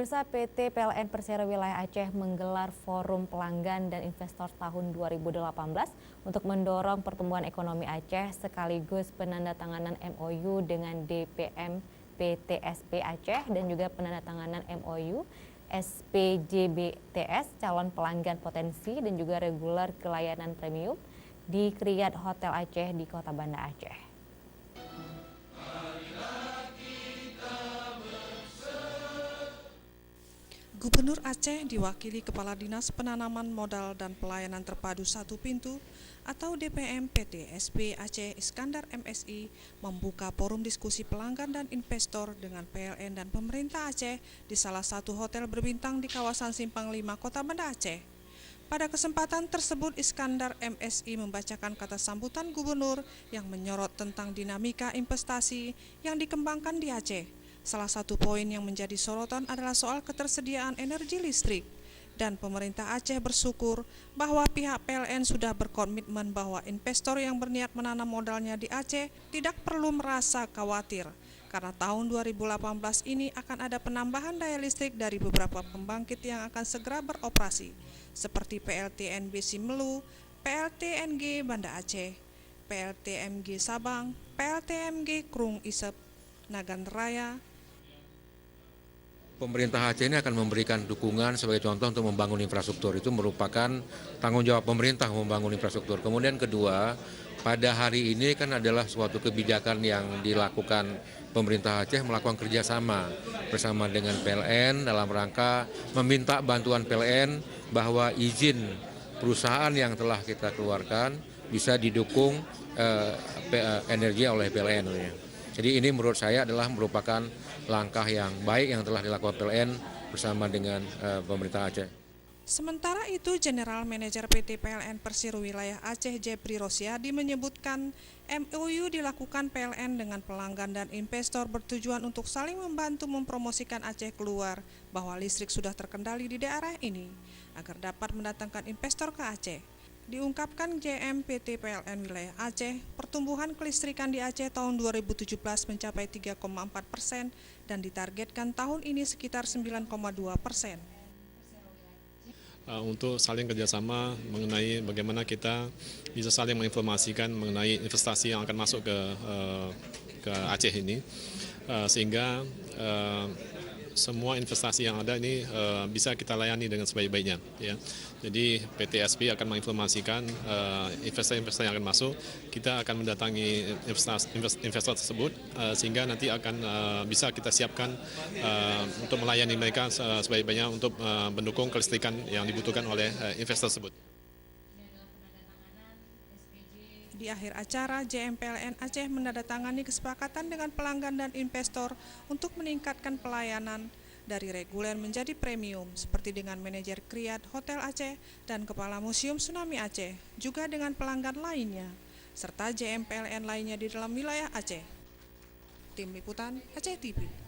Pemirsa, PT PLN Persero Wilayah Aceh menggelar Forum Pelanggan dan Investor tahun 2018 untuk mendorong pertumbuhan ekonomi Aceh sekaligus penandatanganan MOU dengan DPM PTSP Aceh dan juga penandatanganan MOU SPJBTS calon pelanggan potensi dan juga reguler kelayanan premium di Kriyat Hotel Aceh di Kota Banda Aceh. Gubernur Aceh diwakili Kepala Dinas Penanaman Modal dan Pelayanan Terpadu Satu Pintu atau DPM PTSP Aceh Iskandar MSI membuka forum diskusi pelanggan dan investor dengan PLN dan pemerintah Aceh di salah satu hotel berbintang di kawasan Simpang 5 Kota Banda Aceh. Pada kesempatan tersebut Iskandar MSI membacakan kata sambutan gubernur yang menyorot tentang dinamika investasi yang dikembangkan di Aceh. Salah satu poin yang menjadi sorotan adalah soal ketersediaan energi listrik. Dan pemerintah Aceh bersyukur bahwa pihak PLN sudah berkomitmen bahwa investor yang berniat menanam modalnya di Aceh tidak perlu merasa khawatir. Karena tahun 2018 ini akan ada penambahan daya listrik dari beberapa pembangkit yang akan segera beroperasi. Seperti PLTNB Simelu, PLTNG Banda Aceh, PLTMG Sabang, PLTMG Krung Isep, Nagan Raya. Pemerintah Aceh ini akan memberikan dukungan sebagai contoh untuk membangun infrastruktur. Itu merupakan tanggung jawab pemerintah membangun infrastruktur. Kemudian kedua, pada hari ini kan adalah suatu kebijakan yang dilakukan pemerintah Aceh melakukan kerjasama bersama dengan PLN dalam rangka meminta bantuan PLN bahwa izin perusahaan yang telah kita keluarkan bisa didukung energi oleh PLN. Jadi ini menurut saya adalah merupakan langkah yang baik yang telah dilakukan PLN bersama dengan pemerintah Aceh. Sementara itu, General Manager PT PLN Persero Wilayah Aceh Jepri Rosiadi menyebutkan MOU dilakukan PLN dengan pelanggan dan investor bertujuan untuk saling membantu mempromosikan Aceh keluar bahwa listrik sudah terkendali di daerah ini agar dapat mendatangkan investor ke Aceh. Diungkapkan JM PT PLN Wilayah Aceh, pertumbuhan kelistrikan di Aceh tahun 2017 mencapai 3,4% dan ditargetkan tahun ini sekitar 9,2%. Untuk saling kerjasama mengenai bagaimana kita bisa saling menginformasikan mengenai investasi yang akan masuk ke Aceh ini, sehingga semua investasi yang ada ini bisa kita layani dengan sebaik-baiknya. Ya. Jadi PTSP akan menginformasikan investor-investor yang akan masuk, kita akan mendatangi investor tersebut sehingga nanti akan bisa kita siapkan untuk melayani mereka sebaik-baiknya untuk mendukung kelistrikan yang dibutuhkan oleh investor tersebut. Di akhir acara, JMPLN Aceh menandatangani kesepakatan dengan pelanggan dan investor untuk meningkatkan pelayanan dari reguler menjadi premium, seperti dengan manajer Kriyat Hotel Aceh dan Kepala Museum Tsunami Aceh, juga dengan pelanggan lainnya, serta JMPLN lainnya di dalam wilayah Aceh. Tim Liputan Aceh TV.